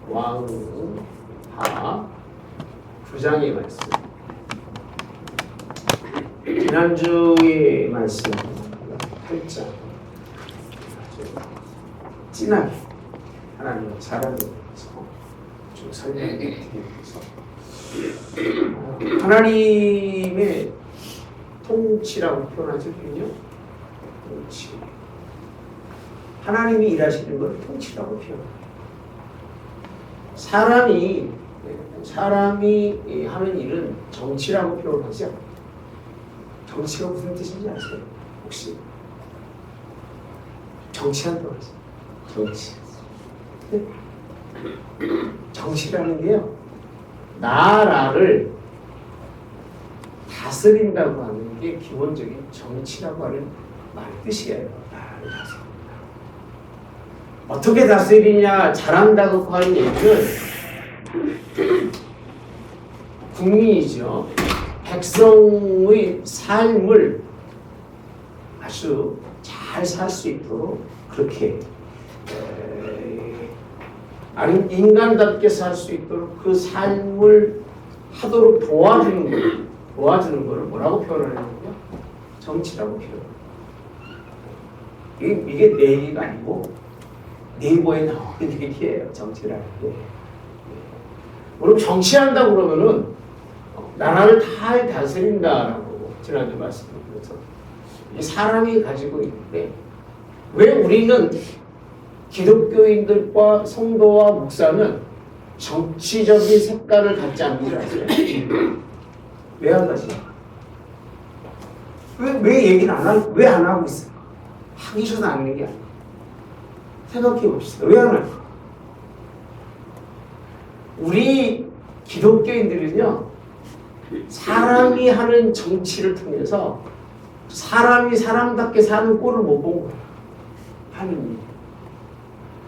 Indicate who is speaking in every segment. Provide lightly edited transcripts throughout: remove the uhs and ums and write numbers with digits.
Speaker 1: 왕하 두 장의 말씀. 지난주의 말씀 8장 진하게 하나님의 사랑에 대해서 좀 설명을 드리기 위해서 하나님의 통치라고 표현하죠. 통치. 하나님이 일하시는 걸 통치라고 표현합니다. 사람이 하는 일은 정치라고 표현하죠. 정치가 무슨 뜻인지 아세요? 혹시? 정치한다고 하죠. 정치. 정치라는 게요, 나라를 다스린다고 하는 게 기본적인 정치라고 하는 말 뜻이에요. 나라를 다스린다. 어떻게 다스리냐, 잘한다고 하는 얘기는 국민이죠. 백성의 삶을 아주 잘 살 수 있도록 그렇게 아니 인간답게 살 수 있도록 그 삶을 하도록 도와주는 거를 뭐라고 표현하냐면요, 정치라고 표현해요. 이게 내 얘기가 아니고 네이버에 나오는 얘기예요. 정치라는 게. 그럼 정치한다 그러면은 나라를 잘 다스린다라고 지난주 말씀드렸죠. 이 사람이 가지고 있는데 왜 우리는 기독교인들과 성도와 목사는 정치적인 색깔을 갖지 않는 줄 아세요? 왜 안 가지? 왜 얘기를 왜 안 하고 있어? 하기 싫어서 안 하는 게 아니야. 생각해 봅시다. 왜 안 할까? 우리 기독교인들은요, 사람이 하는 정치를 통해서 사람이 사람답게 사는 꼴을 못 본 거야. 하느님.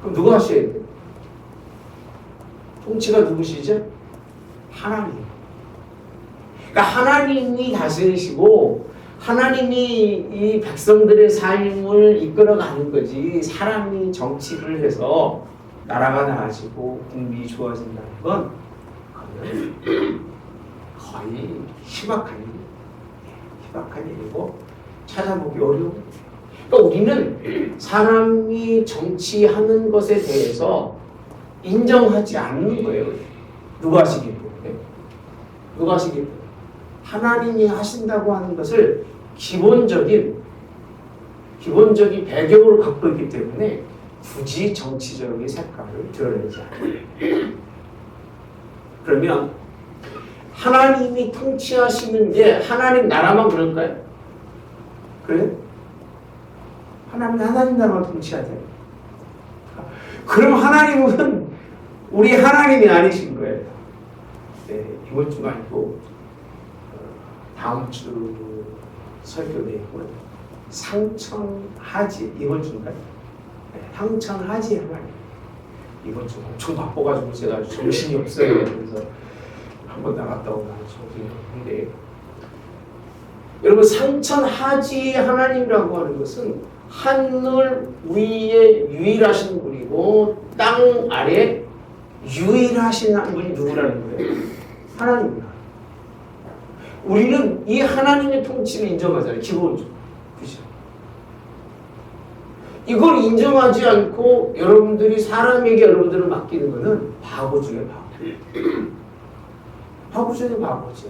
Speaker 1: 그럼 누가 하셔야 돼요? 통치가 누구시죠? 하나님. 그러니까 하나님이 다스리시고 하나님이 이 백성들의 삶을 이끌어가는 거지, 사람이 정치를 해서 나라가 나아지고 국민이 좋아진다는 건 거의 희박한 일이고 찾아보기 어려운. 그러니까 우리는 사람이 정치하는 것에 대해서 인정하지 않는 거예요. 누가 하시기 때문에? 누가 하시기 때문에? 하나님이 하신다고 하는 것을 기본적인 배경으로 갖고 있기 때문에 굳이 정치적인 색깔을 드러내지 않아요. 그러면 하나님이 통치하시는 게 하나님 나라만 그럴까요? 그래요? 하나님 나라만 통치하세요. 그럼 하나님은 우리 하나님이 아니신 거예요. 네, 이번 주가 아니고 다음 주 설교 내용은 상천하지, 이번 주인가요? 네, 상천하지 하나님. 이번 주 엄청 바빠가지고 제가 정신이 없어요. 그래서 한번 나갔다 오면 정신이 없는데, 여러분, 상천하지 하나님이라고 하는 것은 하늘 위에 유일하신 분이고 땅 아래 유일하신 분이 누구라는 거예요? 하나님입니다. 우리는 이 하나님의 통치를 인정하잖아요. 기본적으로. 그죠? 이걸 인정하지 않고 여러분들이 사람에게 여러분들을 맡기는 것은 바보 중에 바보. 바보 중에 바보죠.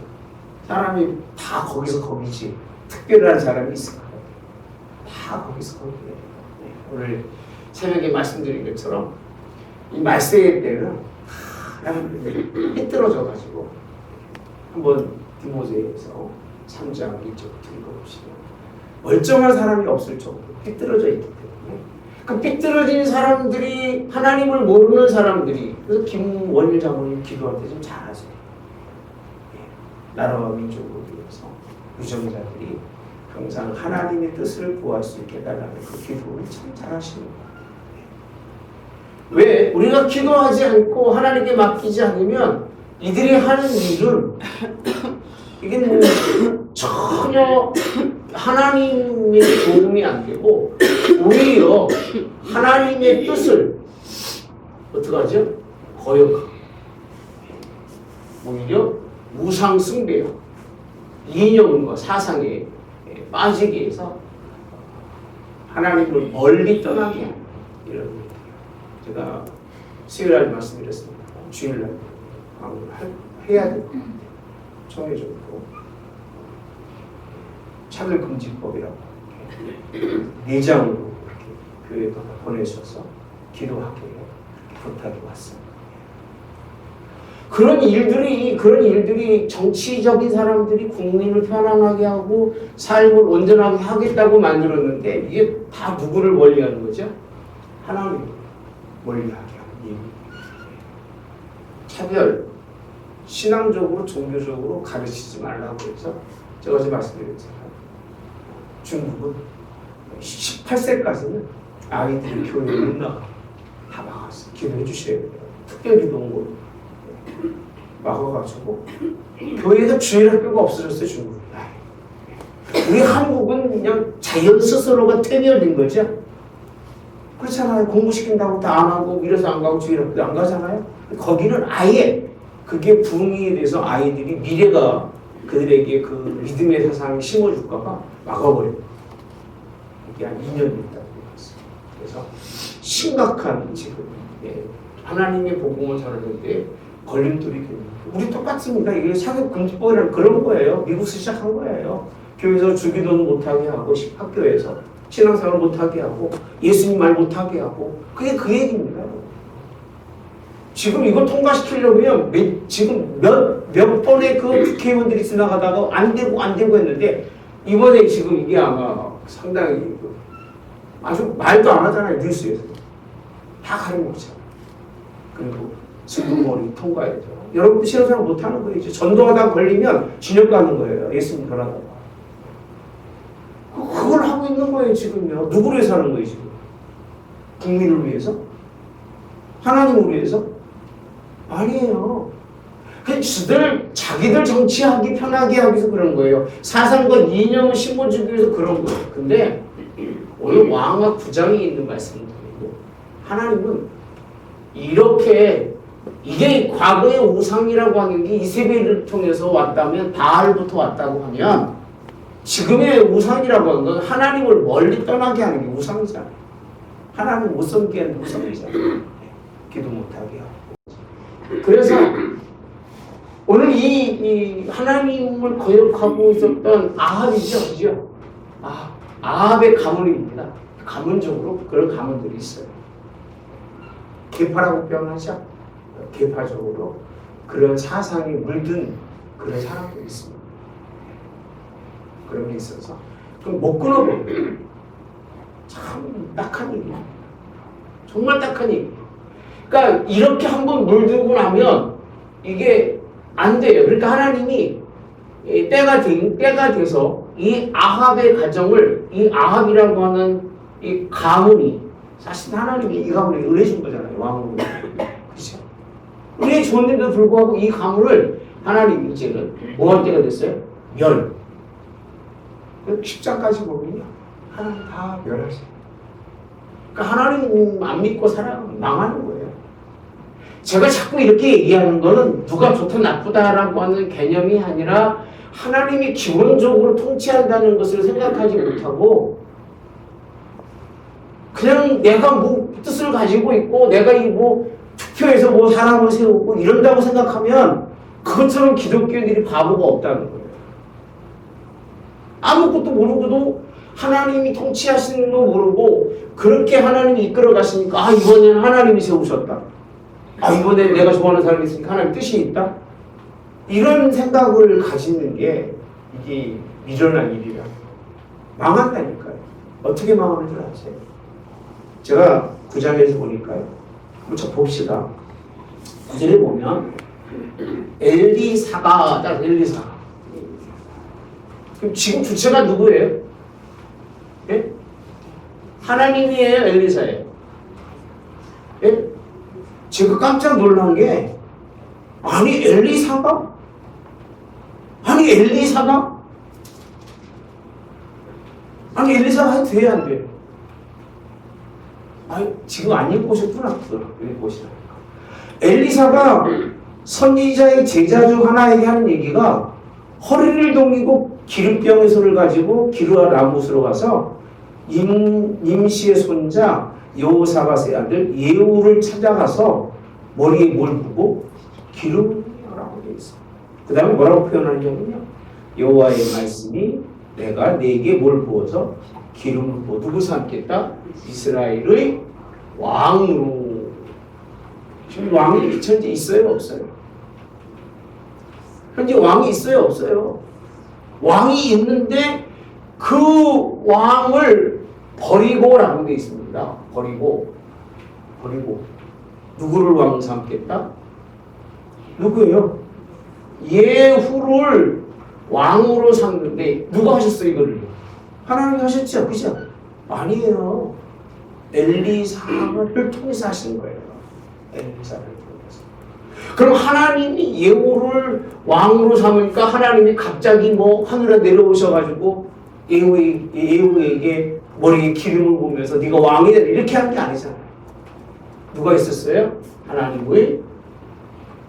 Speaker 1: 사람이 다 거기서 거기지. 특별한 사람이 있을까요? 다 거기서 거기에요. 네. 오늘 새벽에 말씀드린 것처럼 이 말세의 때는 사람들이 삐뚤어져가지고 한번 디모데에서 3장 1절부터 읽어봅시다. 멀쩡한 사람이 없을 정도로 삐뚤어져 있기 때문에, 그 삐뚤어진 사람들이, 하나님을 모르는 사람들이, 그래서 김원일 장모님 기도할 때 좀 잘하세요. 나라와 민족을 위해서 유정자들이 항상 하나님의 뜻을 구할 수 있게 해달라는 그 기도를 참 잘하시는 거예요. 왜? 우리가 기도하지 않고 하나님께 맡기지 않으면 이들이 하는 일은 이게 전혀 하나님의 도움이 안 되고 오히려 하나님의 뜻을 어떻게 하죠? 거역하고 오히려 우상 숭배와 이념과 사상에 빠지게 해서 하나님을 멀리 떠나게 하는 이런 제가 수요일날 말씀드렸습니다. 주일날 해야 될 것 같아요. 청해줬고 차별금지법이라고 4장으로 교회에 보내셔서 기도하게 부탁이 왔습니다. 그런 일들이 정치적인 사람들이 국민을 편안하게 하고 삶을 온전하게 하겠다고 만들었는데 이게 다 누구를 멀리하는 거죠? 하나님을 멀리하게 하는 일. 차별, 신앙적으로 종교적으로 가르치지 말라고 해서 제가 어제 말씀드렸잖아요. 중국은 18세까지는 아이들이 교회에 못 나가. 다 막았어요. 기도해 주셔야 돼요. 특별기도원으로 막아가지고 교회에서 주일학교가 없어졌어요. 중국은. 우리 한국은 그냥 자연 스스로가 퇴멸된 거죠. 그렇잖아요. 공부시킨다고 다 안 하고 밀어서 안 가고 주일학교 안 가잖아요. 거기는 아예 그게 부흥에 대해서 아이들이 미래가 그들에게 그 믿음의 세상을 심어줄까봐 막아버려요. 이게 한 2년 있다고 했어요. 그래서 심각한 지금 하나님의 복음을 전하는데 걸림돌이 됩니다. 우리 똑같습니다. 이게 사교금지법이라는 그런 거예요. 미국에서 시작한 거예요. 교회에서 주기도는 못하게 하고 학교에서 신앙생활 못하게 하고 예수님 말 못하게 하고 그게 그 얘기입니다. 지금 이걸 통과시키려면 지금 몇 번의 그 국회의원들이 지나가다가 안 되고 했는데 이번에 지금 이게 아마 상당히 아주 말도 안 하잖아요. 뉴스에서 다 가려먹죠. 그리고 증거머리 통과해야죠. 여러분도 신앙생활 못하는 거예요. 이제 전도하다가 걸리면 진역 가는 거예요. 예수님 변하다가. 그걸 하고 있는 거예요. 지금요. 누구를 위해서 하는 거예요. 지금. 국민을 위해서? 하나님을 위해서? 아니에요. 그냥 자기들 정치하기 편하게 하기 위해서 그런 거예요. 사상과 이념을 심어주기 위해서 그런 거예요. 근데 오늘 왕과 9장에 있는 말씀입니다. 하나님은 이렇게 이게 과거의 우상이라고 하는 게 이세벨을 통해서 왔다면 바알부터 왔다고 하면 지금의 우상이라고 하는 건 하나님을 멀리 떠나게 하는 게 우상이잖아요. 하나님 못 섬기게 하는 게 우상이잖아요. 기도 못하게 하고. 그래서 오늘 이 하나님을 거역하고 있었던 아합이죠. 그죠? 아합의 가문입니다. 가문적으로 그런 가문들이 있어요. 계파라고 표현하죠. 계파적으로 그런 사상이 물든 그런 사람들이 있습니다. 그런 게 있어서 그럼 못 끊어버려요. 참 딱한 일이야. 정말 딱한 일. 그러니까 이렇게 한번 물들고 나면 이게 안 돼요. 그러니까 하나님이 때가 돼서 이 아합의 가정을 이 아합이라고 하는 이 가문이 사실 하나님이 이 가문에 은혜 준 거잖아요. 왕으로. 그렇죠? 은혜 줬는데도 불구하고 이 가문을 하나님이 이제는 뭐 할 때가 됐어요? 멸. 10장까지 보면요. 하나님 다 멸하세요. 그러니까 하나님 안 믿고 살아가면 망하는 거예요. 제가 자꾸 이렇게 얘기하는 거는 누가 좋다 나쁘다라고 하는 개념이 아니라 하나님이 기본적으로 통치한다는 것을 생각하지 못하고 그냥 내가 뭐 뜻을 가지고 있고 내가 이 뭐 투표해서 뭐 사람을 세우고 이런다고 생각하면 그것처럼 기독교인들이 바보가 없다는 거예요. 아무것도 모르고도 하나님이 통치하시는 거 모르고 그렇게 하나님이 이끌어 가시니까 이번에는 하나님이 세우셨다. 이번에 내가 좋아하는 사람이 있으니까 하나님 뜻이 있다. 이런 생각을 가지는 게 이게 미련한 일이라 망한다니까요. 어떻게 망하는 줄 아세요? 제가 9장에서 보니까요. 한번 봅시다. 9절에 보면 엘리사가 딱 엘리사. 그럼 지금 주체가 누구예요? 예? 하나님이에요, 엘리사예요? 예? 제가 깜짝 놀란 게 아니 엘리사가? 아니 엘리사가? 아니 엘리사가 해도 돼야 안 돼? 아니 지금 안 읽고 오셨구나. 읽고 오시라니까. 엘리사가 선지자의 제자 중 하나에게 하는 얘기가 허리를 동이고 기름병의 손을 가지고 기르와 라못으로 가서 임시의 손자 여호사밧의 아들 예후를 찾아가서 머리에 뭘 부고 기름을 부으라고 되어 있어. 그 다음에 뭐라고 표현하냐면요. 여호와의 말씀이 내가 네게 뭘 부어서 기름을 부어 누구 삼겠다? 이스라엘의 왕으로. 지금 왕이 현재 있어요? 없어요? 현재 왕이 있어요? 없어요? 왕이 있는데 그 왕을 버리고라고 되어 있습니다. 버리고 누구를 왕 삼겠다? 누구예요? 예후를 왕으로 삼는데 누가 하셨어요 이거를? 하나님이 하셨죠, 그죠? 아니에요. 엘리사를 통해서 하신 거예요. 엘리사를 통해서. 그럼 하나님이 예후를 왕으로 삼으니까 하나님이 갑자기 뭐 하늘에 내려오셔가지고 예후에게 머리에 기름을 부으면서 네가 왕이 되라 이렇게 한 게 아니잖아요. 누가 있었어요? 하나님의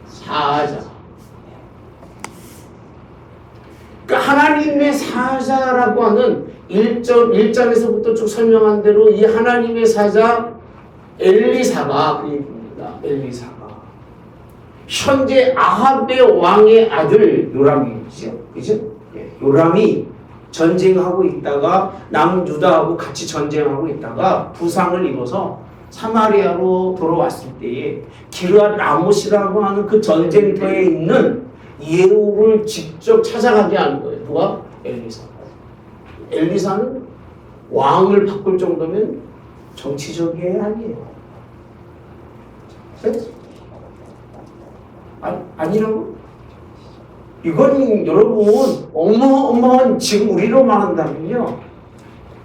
Speaker 1: 사자. 그러니까 하나님의 사자라고 하는 1장에서부터 쭉 설명한 대로 이 하나님의 사자 엘리사가 그입니다. 엘리사가 현재 아합의 왕의 아들 요람이죠. 그죠? 요람이 전쟁하고 있다가 남유다하고 같이 전쟁하고 있다가 부상을 입어서 사마리아로 돌아왔을 때에 기르앗 라못이라고 하는 그 전쟁터에 있는 예후를 직접 찾아가게 하는 거예요. 누가? 엘리사가. 엘리사는 왕을 바꿀 정도면 정치적이 아니에요. 아니라고? 이건 여러분 어마어마한 지금 우리로 말한다면요.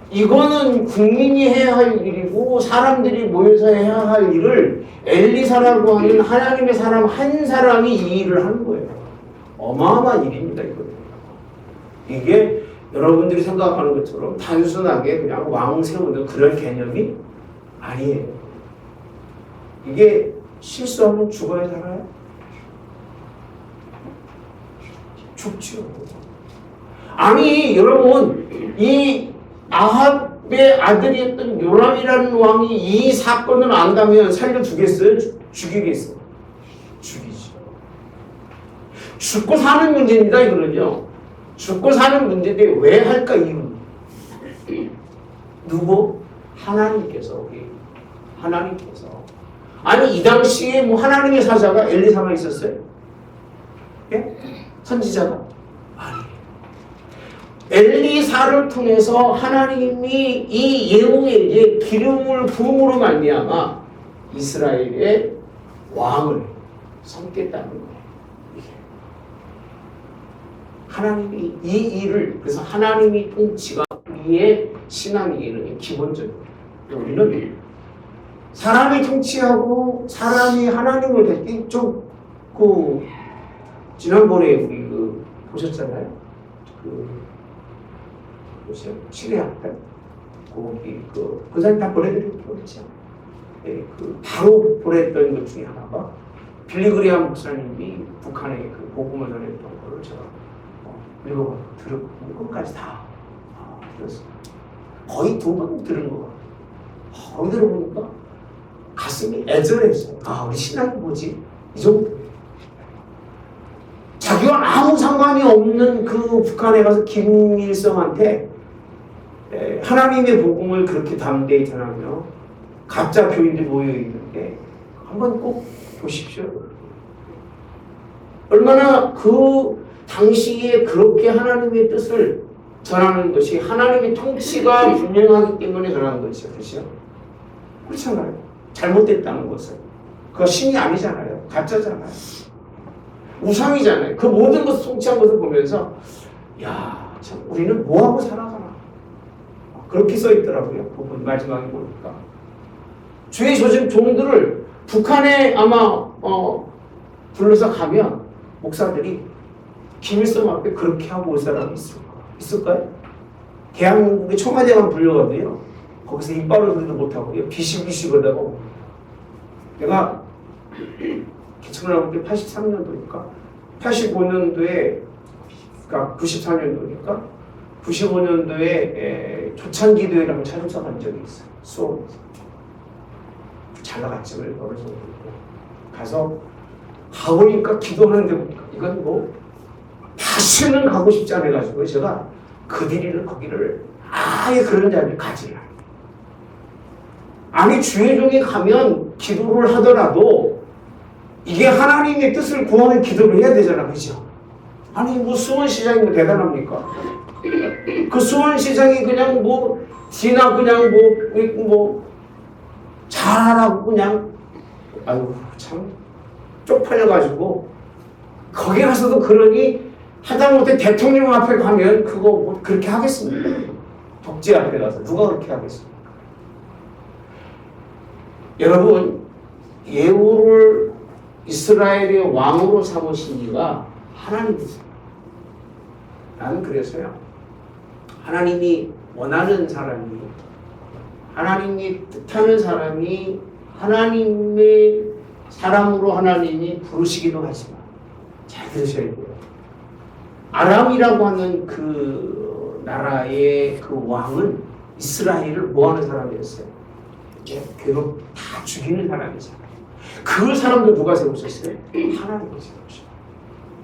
Speaker 1: 이거는 국민이 해야 할 일이고 사람들이 모여서 해야 할 일을 엘리사라고 하는 하나님의 사람 한 사람이 이 일을 하는 거예요. 어마어마한 일입니다. 이거는. 이게 여러분들이 생각하는 것처럼 단순하게 그냥 왕 세우는 그런 개념이 아니에요. 이게 실수하면 죽어야 살아요? 죽죠. 아니 여러분 이 아합의 아들이었던 요람이라는 왕이 이 사건을 안다면 살려주겠어요? 죽이겠어요? 죽이죠. 죽고 사는 문제입니다. 이거는요. 죽고 사는 문제인데 왜 할까 이유? 누구? 하나님께서. 아니 이 당시에 뭐 하나님의 사자가 엘리사가 있었어요? 예? 선지자가? 아니에요. 엘리사를 통해서 하나님이 이 예후에게 기름을 부음으로 말미암아 이스라엘의 왕을 삼겠다는 거예요. 하나님이 이 일을 그래서 하나님이 통치가 우리의 신앙에는 기본적이에요. 우리는 사람이 통치하고 사람이 하나님을 뵙기 좀 지난번에 우리 보셨잖아요. 시리아때 거기 그 사람 다 보내드린 거 있죠. 바로 보냈던 것 중에 하나가 빌리그리암 목사님이 북한에 그 복음을 전했던 거를 제가 읽어보고 들었고 끝까지 다 들었어요. 거의 2번 들은 거 같아요. 거기 들어보니까 가슴이 애절했어요. 우리 신앙이 뭐지? 이 정도. 자기와 아무 상관이 없는 그 북한에 가서 김일성한테 하나님의 복음을 그렇게 담대히 전하며 가짜 교인들이 모여있는데 한번 꼭 보십시오. 얼마나 그 당시에 그렇게 하나님의 뜻을 전하는 것이 하나님의 통치가 분명하기 때문에 전하는 것이죠. 그렇죠? 그렇잖아요. 잘못됐다는 것은. 그거 신이 아니잖아요. 가짜잖아요. 우상이잖아요. 그 모든 것을 통치한 것을 보면서 참 우리는 뭐하고 살아가나 그렇게 써있더라고요. 부분 마지막에 보니까 주의 종들을 북한에 아마 불러서 가면 목사들이 김일성 앞에 그렇게 하고 올 사람이 있을까요? 대한민국의 청와대만 불려가도요 거기서 이빨을 들도 못하고요 비실비실 거다고 내가 2000년 83년도니까 85년도에 그러니까 94년도니까 95년도에 초창기도회라고 참석한 적이 있어요. 수원에서. 잘 나갔죠. 어느 정도. 가서 가보니까 기도하는데 보니까 이건 뭐 다시는 가고 싶지 않아가지고 제가 그들이는 거기를 아예 그런 자리를 가지를 않아요. 아니 주의종에 가면 기도를 하더라도 이게 하나님의 뜻을 구하는 기도를 해야 되잖아. 그죠? 아니 뭐 수원시장이 뭐 대단합니까? 그 수원시장이 그냥 뭐 지나 그냥 뭐 잘하라고 그냥 아유 참 쪽팔려가지고 거기 가서도 그러니 하다못해 대통령 앞에 가면 그거 뭐 그렇게 하겠습니까? 독재 앞에 가서 누가 그렇게 하겠습니까? 여러분 예후를 이스라엘의 왕으로 삼으신 이가 하나님이세요. 나는 그래서요. 하나님이 원하는 사람이 하나님이 뜻하는 사람이 하나님의 사람으로 하나님이 부르시기도 하지만 잘 들으셔야 돼요. 아람이라고 하는 그 나라의 그 왕은 이스라엘을 뭐하는 사람이었어요? 괴롭 다 죽이는 사람이잖아요. 그 사람도 누가 세우셨어요? 하나님이 세우셨어요.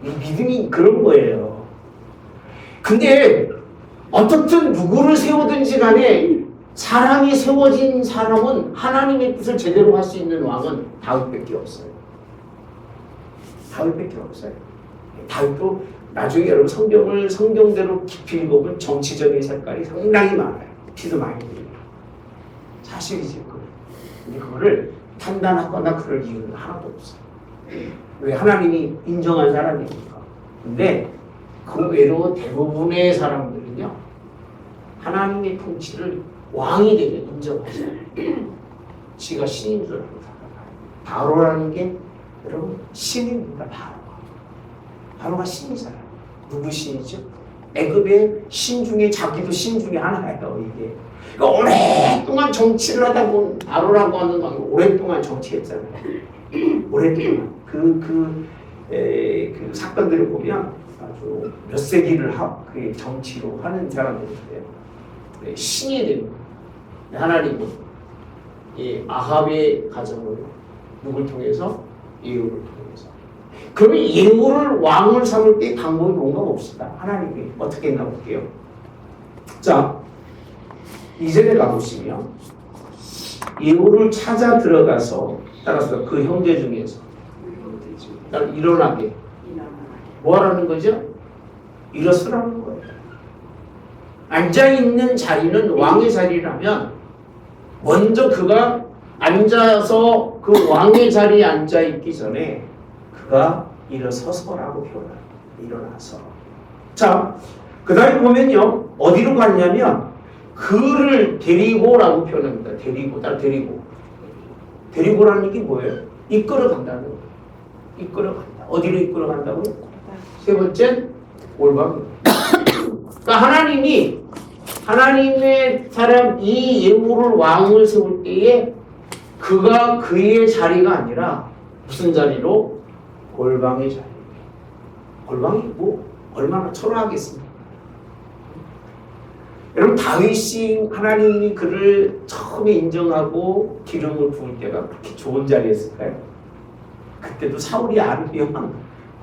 Speaker 1: 이 믿음이 그런 거예요. 근데 어떻든 누구를 세우든지 간에 사람이 세워진 사람은 하나님의 뜻을 제대로 할 수 있는 왕은 다윗밖에 없어요. 다윗밖에 없어요. 다윗도 나중에 여러분 성경대로 깊이 읽어보면 정치적인 색깔이 상당히 많아요. 피도 많이 흘려요. 사실이지 그거. 근데 그거를 판단하거나 그럴 이유는 하나도 없어요. 왜 하나님이 인정한 사람이니까. 근데 그 외로 대부분의 사람들은요. 하나님의 통치를 왕이 되게 인정하잖아요. 지가 신인 줄 알고 살아가요. 바로라는 게 여러분 신입니다. 바로가 신이잖아요. 누구 신이죠? 애굽의 신 중에 자기도 신 중에 하나예요. 이게. 그러니까 오랫동안 정치를 하다 보면 바로라고 하는 왕이 오랫동안 정치했잖아요. 오랫동안 그 사건들을 보면 아주 몇 세기를 그 정치로 하는 사람들인데 신이 되는 거예요. 하나님은 이 아합의 가정을 누굴 통해서? 예후를 통해서. 그러면 예후를 왕을 삼을 때 방법이 뭔가 봅시다. 하나님이 어떻게 했나 볼게요. 자, 이전에 가보시면 예후를 찾아 들어가서 따라서 그 형제 중에서 일어나게 뭐 하라는 거죠? 일어서라는 거예요. 앉아있는 자리는 왕의 자리라면 먼저 그가 앉아서 그 왕의 자리에 앉아있기 전에 그가 일어서서라고 표현합니다. 일어나서. 자, 그 다음에 보면요. 어디로 갔냐면 그를 데리고라고 표현합니다. 데리고라는 게 뭐예요? 이끌어 간다는 거예요. 이끌어 간다. 어디로 이끌어 간다고요? 세 번째, 골방입니다. 그러니까 하나님의 사람 이 예후를 왕을 세울 때에 그가 그의 자리가 아니라 무슨 자리로? 골방의 자리. 골방이 뭐 얼마나 초라하겠습니까? 여러분 다윗이 하나님이 그를 처음에 인정하고 기름을 부을 때가 그렇게 좋은 자리였을까요? 그때도 사울이 알면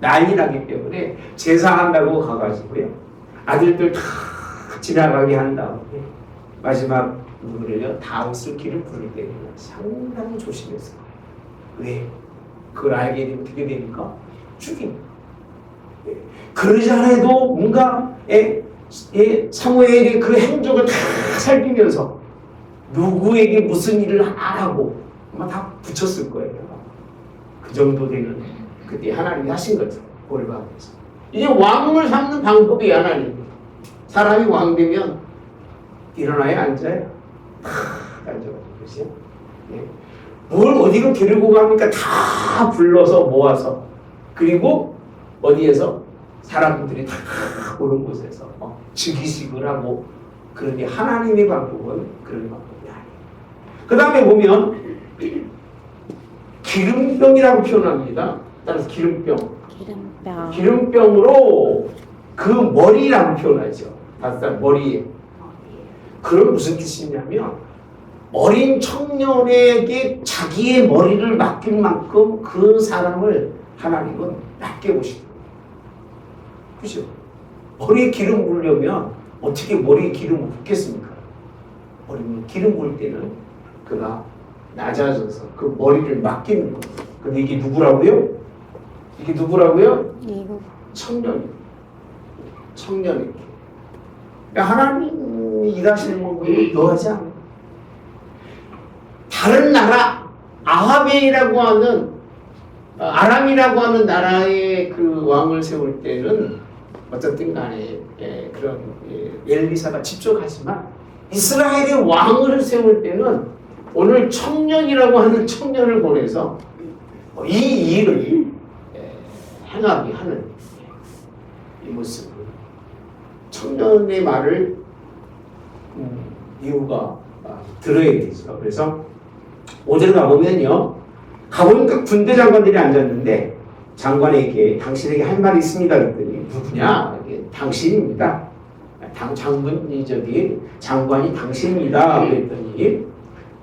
Speaker 1: 난리 나기 때문에 제사한다고 가가지고요. 아들들 다 지나가게 한 다음에 마지막 누구를요? 다윗을 기름 부을 때는 상당히 조심했어요. 왜? 그걸 알게 되면 어떻게 되니까? 죽임. 그러지 않아도 뭔가 사무엘이 그 행적을 다 살피면서 누구에게 무슨 일을 하라고 아마 다 붙였을 거예요. 그 정도 되는 그때 하나님이 하신 거죠. 골방에서. 이제 왕을 삼는 방법이 하나님. 사람이 왕 되면 일어나야 앉아요. 다 앉아가지고 그러죠. 네. 뭘 어디로 데리고 갑니까? 다 불러서 모아서 그리고 어디에서 사람들이 다 오는 곳에서 즉위식을 하고 그러니 하나님의 방법은 그런 방법이 아니에요. 그 다음에 보면 기름병이라고 표현합니다. 따라서 기름병.
Speaker 2: 기름병.
Speaker 1: 기름병으로 그 머리라고 표현하죠. 다섯 머리에. 그럼 무슨 뜻이냐면 어린 청년에게 자기의 머리를 맡길 만큼 그 사람을 하나님은 맡겨보시는 거예요. 그죠? 머리에 기름 부으려면 어떻게 머리에 기름을 붓겠습니까? 머리에 기름 부을 때는 그가 낮아져서 그 머리를 맡기는 거예요. 근데 이게 누구라고요? 이게 누구라고요? 청년이에요. 청년이에요. 그러니까 하나님이 일하시는 건 너하지 않아요. 다른 나라, 아합이라고 하는, 아람이라고 하는 나라의 그 왕을 세울 때는 어쨌든 간에 그런 엘리사가 집중하지만 이스라엘의 왕을 세울 때는 오늘 청년이라고 하는 청년을 보내서 이 일을 행하게 하는 이 모습을 청년의 말을 이유가 들어야 되죠. 그래서 5절 가보면요. 가보니까 군대 장관들이 앉았는데 장관에게 당신에게 할 말이 있습니다. 그랬더니 누구냐? 당신입니다. 장군이 장관이 당신입니다. 그랬더니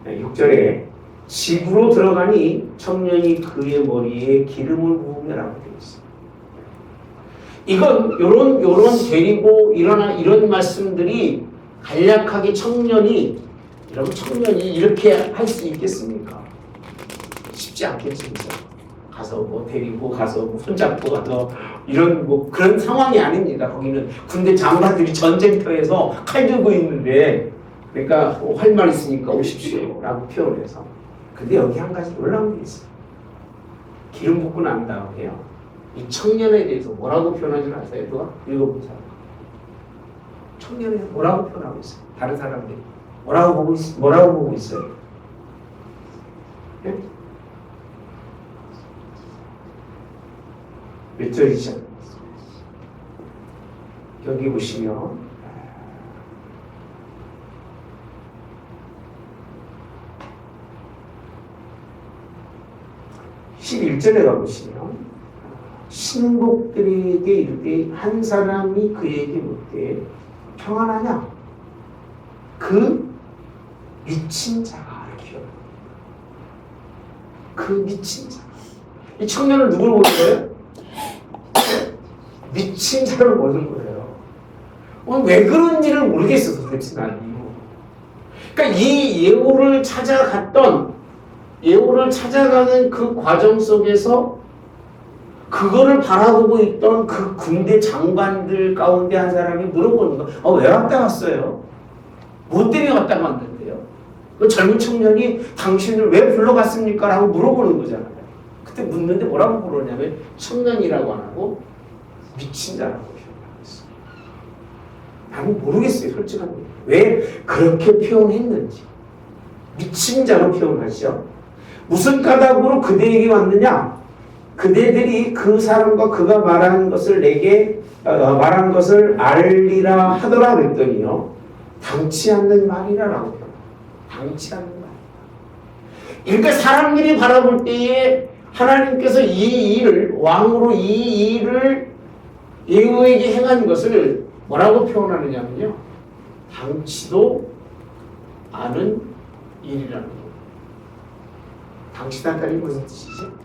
Speaker 1: 6절에 집으로 들어가니 청년이 그의 머리에 기름을 부으며라고 되어 있습니다. 이건 요런 데리고 일어난 이런 말씀들이 간략하게 청년이 이렇게 할 수 있겠습니까? 쉽지 않겠죠. 가서 뭐 데리고 가서 뭐 손잡고 가서 이런 뭐 그런 상황이 아닙니다. 거기는 군대 장관들이 전쟁터에서 칼 들고 있는데 그러니까 할 말 있으니까 오십시오 라고 표현해서. 근데 여기 한 가지 놀라운 게 있어요. 기름 붓고 난 다음에요. 이 청년에 대해서 뭐라고 표현하는 줄 아세요? 누가? 읽어본 사람. 청년에 뭐라고 표현하고 있어요? 다른 사람들이. 뭐라고 보고 있어요? 네? 몇 절이죠? 여기 보시면 11절에 가보시면 신복들에게 이르되 한 사람이 그에게 묻되 평안하냐? 그 미친 자가 이렇게 그 미친 자. 이 청년을 누굴 보는 거예요? 미친 자를 보는 거예요. 왜 그런 일을 모르겠어 도대체 나는. 그러니까 이 예후를 찾아가는 그 과정 속에서 그거를 바라보고 있던 그 군대 장관들 가운데 한 사람이 물어보는 거. 왜 왔다 갔어요? 뭐 때문에 왔다 갔는데요? 그 젊은 청년이 당신을 왜 불러갔습니까? 라고 물어보는 거잖아요. 그때 묻는데 뭐라고 물었냐면 청년이라고 안 하고 미친 자라고 표현하고 있어요. 나는 모르겠어요. 솔직한 게. 왜 그렇게 표현했는지. 미친 자로 표현하죠. 무슨 까닭으로 그대에게 왔느냐? 그대들이 그 사람과 그가 말한 것을 내게 말한 것을 알리라 하더라 그랬더니요. 당치 않는 말이라라고 표현해요. 당치 않는 말. 그러니까 사람들이 바라볼 때에 하나님께서 이 일을 왕으로 이 일을 예후에게 행한 것을 뭐라고 표현하느냐면요. 당치도 않은 일이라는 거예요. 당치도 않다는 게 무슨 뜻이죠?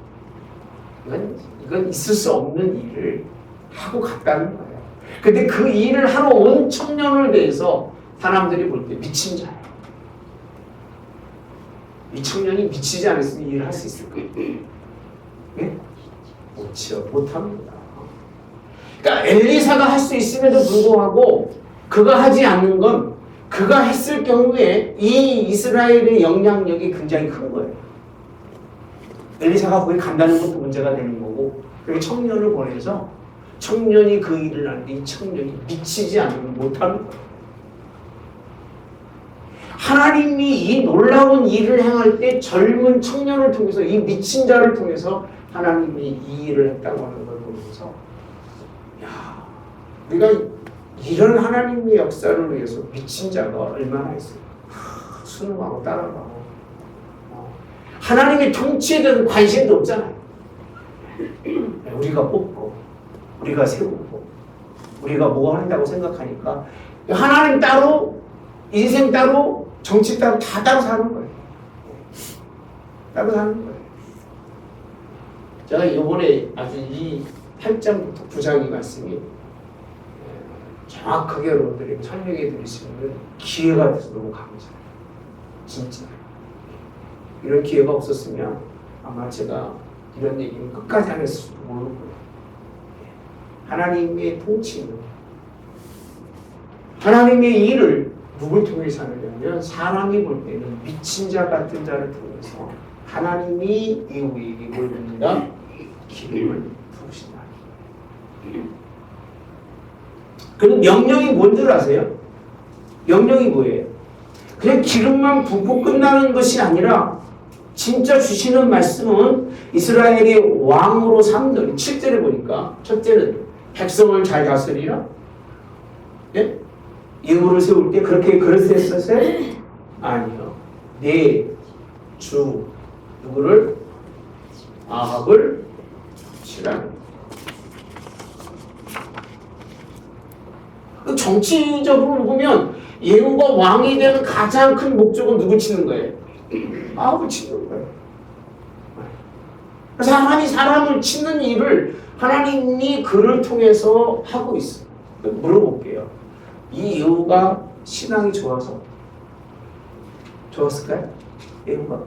Speaker 1: 이건 있을 수 없는 일을 하고 갔다는 거예요. 근데 그 일을 하러 온 청년을 대해서 사람들이 볼 때 미친 자예요. 이 청년이 미치지 않았으면 이 일을 할 수 있을까요? 네? 못합니다. 그러니까 엘리사가 할 수 있음에도 불구하고 그가 하지 않는 건 그가 했을 경우에 이 이스라엘의 영향력이 굉장히 큰 거예요. 엘리사가 거기 간다는 것도 문제가 되는 거고, 그리고 청년을 보내서 청년이 그 일을 하는데 이 청년이 미치지 않으면 못하는 거예요. 하나님이 이 놀라운 일을 행할 때 젊은 청년을 통해서 이 미친 자를 통해서 하나님이 이 일을 했다고 하는 걸 보면서 야, 우리가 이런 하나님의 역사를 위해서 미친 자가 얼마나 있어요. 순응하고 따라가고 하나님의 통치에 대한 관심도 없잖아요. 우리가 뽑고 우리가 세우고 우리가 뭐 한다고 생각하니까 하나님 따로 인생 따로 정치 따로 다 따로 사는 거예요. 따로 사는 거예요. 제가 이번에 아주 이 8장부터 9장의 말씀이 정확하게 여러분들이 설명해 드릴 수 있는 기회가 돼서 너무 감사해요. 진짜. 이런 기회가 없었으면 아마 제가 이런 얘기는 끝까지 안 했을지도 모르고 하나님의 통치는 하나님의 일을 누굴 통해서 하느냐면 사람이 볼 때는 미친 자 같은 자를 통해서 하나님이 이후에게 뭘 줍니다? 기름을 부으신다. 그럼 명령이 뭔 줄 아세요? 명령이 뭐예요? 그냥 기름만 붓고 끝나는 것이 아니라 진짜 주시는 말씀은 이스라엘의 왕으로 삼는 7절에 보니까 첫째는 백성을 잘 다스리라. 예? 예후를 세울 때 그렇게 그랬었어요? 아니요. 내 주 누구를? 아합을 치라는. 정치적으로 보면 예후가 왕이 되는 가장 큰 목적은 누구 치는 거예요? 아합을 치는 거예요. 사람이 사람을 치는 일을 하나님이 그를 통해서 하고 있어요. 물어볼게요. 이 예후가 신앙이 좋았을까요? 예후가?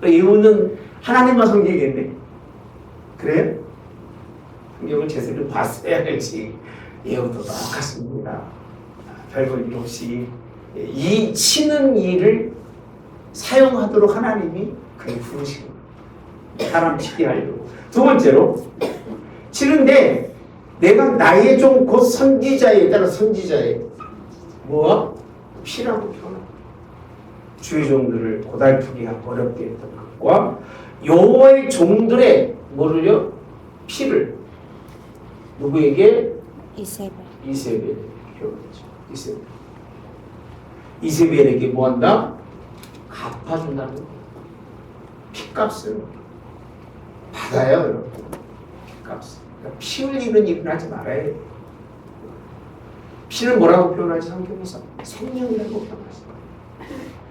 Speaker 1: 예후는 하나님만 섬기겠네. 그래요? 성경을 제대로 봤어야지. 예후도 똑같습니다. 별볼 일 없이 이 치는 일을 사용하도록 하나님이 그를 부르신 거예요. 사람 치게 하려고. 두 번째로 치는데 내가 나의 종 곧 선지자에 따라 선지자의 뭐와? 피라고 표현합니다. 주의 종들을 고달프게 하고 어렵게 했던 것과 여호와의 종들의 뭐를요? 피를 누구에게? 이세벨에게 표현하죠. 이세벨에게 뭐한다? 갚아준다는 거예요. 피값을 받아요, 여러분. 피값을. 그러니까 피 흘리는 일은 하지 말아야 돼요. 피는 뭐라고 표현하지? 성경에서 생명이라고 표현하죠.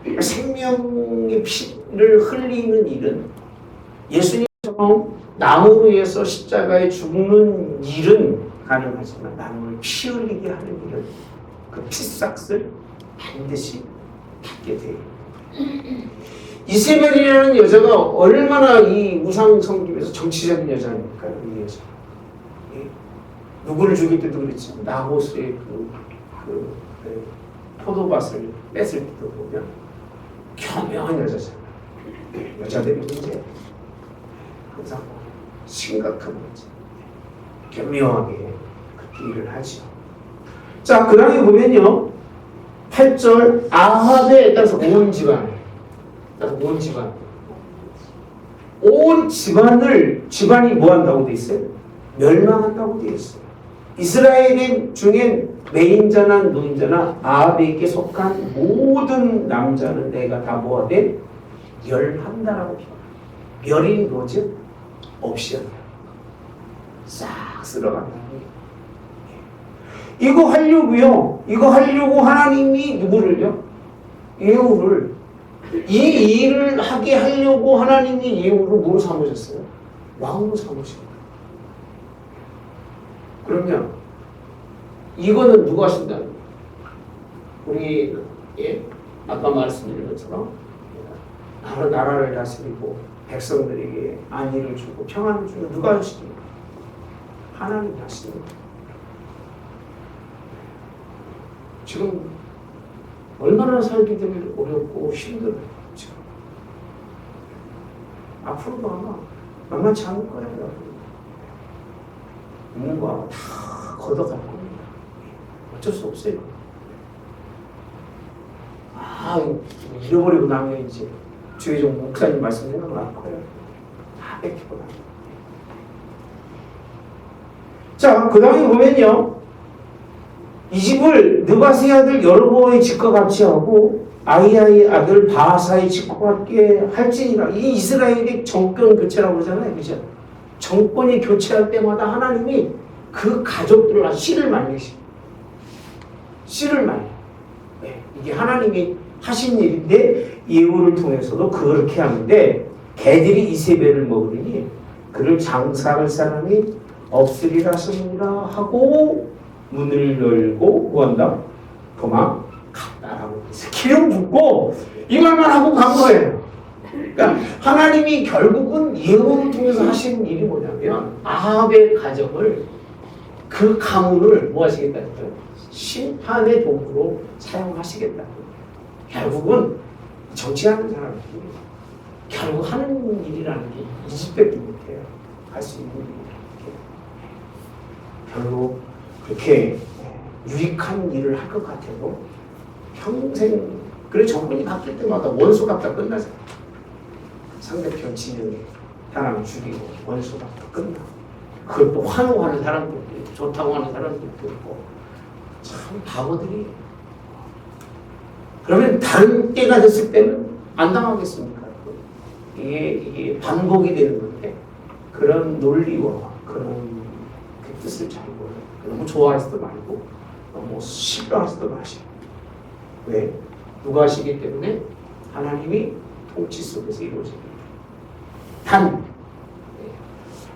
Speaker 1: 그러니까 생명의 피를 흘리는 일은 예수님처럼 나무로 해서 십자가에 죽는 일은 가능하지만 나무를 피 흘리게 하는 일은 그 피삭을 반드시 받게 돼요. 이세벨이라는 여자가 얼마나 이 우상 섬김에서 정치적인 여자입니까? 이 여자. 누구를 죽일 때도 그랬지. 나봇의 그 포도밭을 뺐을 때도 보면 교묘한 여자잖아요. 여자들이 문제 항상 심각한 문제. 교묘하게 그 일을 하죠. 자, 그 다음에 보면요. 8절 아합에 따라서 온 집안. 온 집안이 뭐 한다고 돼 있어요? 멸망한다고 돼 있어요. 이스라엘 중엔 매인자나 노인자나 아합에게 속한 모든 남자는 내가 다 뭐하되 멸한다라고 표현해요. 멸이 뭐죠? 없이 한다. 싹 쓸어간다. 이거 하려고 하나님이 누구를요? 예후를 이 일을 하게 하려고 하나님이 예후를 뭐로 삼으셨어요? 왕으로 삼으신 거예요. 그러면 이거는 누가 하신다는 거예요? 우리 아까 말씀드린 것처럼 나라를 다스리고 백성들에게 안위를 주고 평안을 주는 누가 하십니까? 하나님이 하시는 거예요. 지금 얼마나 살기 때문에 어렵고 힘들어요. 지금 앞으로도 아마 만만치 않을 거예요. 있는 거 아마 다 걷어갈 겁니다. 어쩔 수 없어요. 잃어버리고 나면 이제 주의 종 목사님 말씀 생각날 거예요. 다 뺏기고 나면. 자, 그 다음에 보면요. 이 집을 느바스의 아들 여로보암의 집과 같이 하고 아히야의 아들 바하사의 집과 같게 할지니라. 이 이스라엘의 정권 교체라고 그러잖아요. 그죠? 정권이 교체할 때마다 하나님이 그 가족들을 씨를 말리십니다. 씨를 말려. 네, 이게 하나님이 하신 일인데 예후를 통해서도 그렇게 하는데 개들이 이세벨을 먹으니 그를 장사할 사람이 없으리라 하십니다 하고 문을 열고 뭐한다? 도망갔다라고 기름 붓고 이 말만 하고 간 거예요. 그러니까 하나님이 결국은 예후를 통해서 하신 일이 뭐냐면 아합의 가정을 그 가문을 뭐 하시겠다는 거예요? 심판의 도구로 사용하시겠다는 거예요. 결국은 정치하는 사람들이 결국 하는 일이라는 게 이 집밖에 못해요. 할 수 있는 일이 별로 그렇게 유익한 일을 할 것 같아도 평생 그래 정권이 바뀔 때마다 원수 갚다 끝나잖아. 상대편 진영에 사람 죽이고 원수 갚다 끝나. 그걸 또 환호하는 사람들도 있고 좋다고 하는 사람들도 있고 참 바보들이. 그러면 다른 때가 됐을 때는 안 당하겠습니까? 이게 반복이 되는 건데 그런 논리와 그런 그 뜻을 잘 몰라요. 너무 좋아하지도 말고 너무 싫어하지도 마시고. 왜? 누가 하시기 때문에 하나님이 통치 속에서 이루어집니다. 단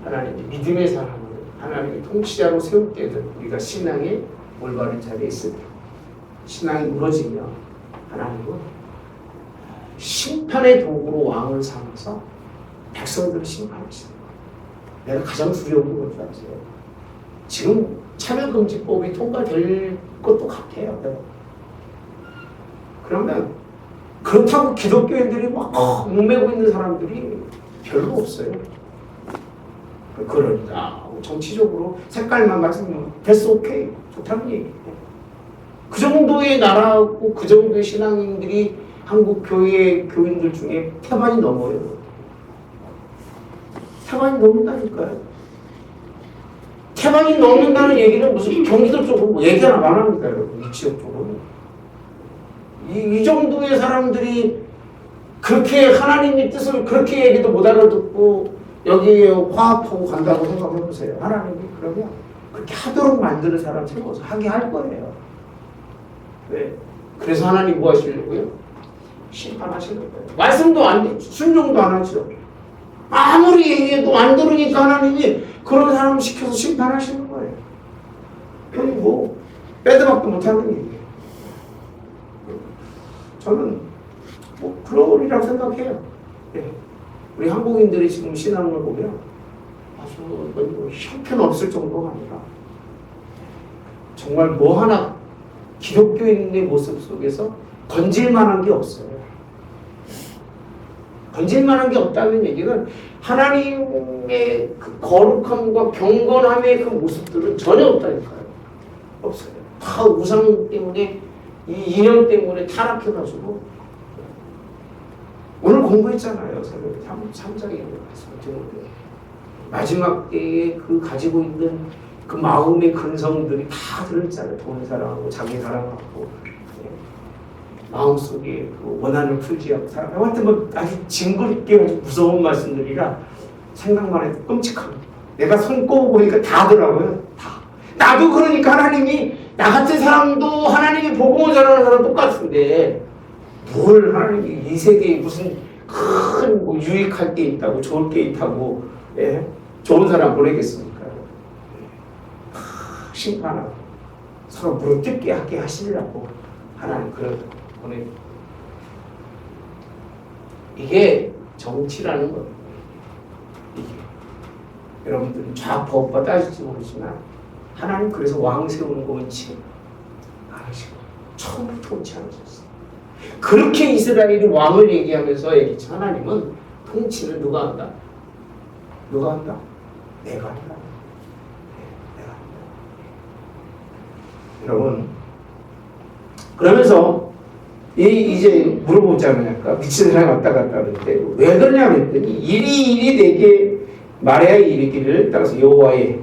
Speaker 1: 하나님이 믿음의 사람을 하나님이 통치자로 세울 때는 우리가 신앙의 올바른 자리에 있을 때 신앙이 무너지면 하나님은 심판의 도구로 왕을 삼아서 백성들을 심판하시는 거예요. 내가 가장 두려운 건 뭔지 아세요? 지금 차별금지법이 통과될 것도 같아요. 그러면 그렇다고 기독교인들이 막 얽매고 있는 사람들이 별로 없어요. 그러니까 정치적으로 색깔만 맞으면 됐어, 오케이, 좋다는 얘기예요. 그 정도의 나라고 그 정도의 신앙인들이 한국 교회 교인들 중에 태반이 넘어요. 태반이 넘는다니까요. 태반이 넘는다는 얘기는 무슨 경기도 쪽으로 뭐 얘기 하나 안 합니다, 여러분. 이 지역 쪽으로. 이 정도의 사람들이 그렇게 하나님의 뜻을 그렇게 얘기도 못 알아듣고 여기에 화합하고 간다고 생각해보세요. 하나님이 그러면 그렇게 하도록 만드는 사람 세워서 하게 할 거예요. 왜? 그래서 하나님 뭐 하시려고요? 심판하시는 거예요. 말씀도 안 돼. 순종도 안 하죠. 아무리 얘기해도 안 들으니까 하나님이 그런 사람 시켜서 심판하시는 거예요. 그게 뭐 빼드박도 못하는 얘기예요. 저는 뭐 그러리라고 생각해요. 네. 우리 한국인들이 지금 신앙을 보면 아주 뭐 형편없을 정도가 아니라 정말 뭐 하나 기독교인의 모습 속에서 건질만한 게 없어요. 건질만한 게 없다는 얘기는 하나님의 그 거룩함과 경건함의 그 모습들은 전혀 없다니까요. 없어요. 다 우상 때문에 이 인연 때문에 타락해가지고 오늘 공부했잖아요. 새벽에 3장에 마지막 때에 그 가지고 있는 그 마음의 근성들이 다 들어있잖아요. 돈 사랑하고 자기 사랑하고 마음속에 그 원한을 풀지 않고 사랑하고 하여튼 뭐 아주 징그럽게 무서운 말씀들이라 생각만 해도 끔찍합니다. 내가 손 꼽아보니까 다 하더라고요. 다. 나도 그러니까 하나님이 나 같은 사람도 하나님이 복음을 전하는 사람 똑같은데 뭘 하나님이 이 세계에 무슨 큰 뭐 유익할 게 있다고 좋을 게 있다고 예? 좋은 사람 보내겠습니까? 심판하고 서로 무릎 꿇게 하게 하시려고 하나님 그런 보내. 이게 정치라는 겁니다. 이게 여러분들이 좌파우파 따질지 모르지만 하나님 그래서 왕 세우는 거 원치 않으시고 처음부터 원치 않으셨어요. 그렇게 이스라엘이 왕을 얘기하면서 얘기했죠. 하나님은 통치를 누가 한다? 누가 한다? 내가 한다. 내가 한다. 여러분 그러면서 이제 물어보자면 미친 사람 왔다 갔다 하는데 왜 그러냐 했더니 일이 내게 말해야 이르기를 따라서 여호와의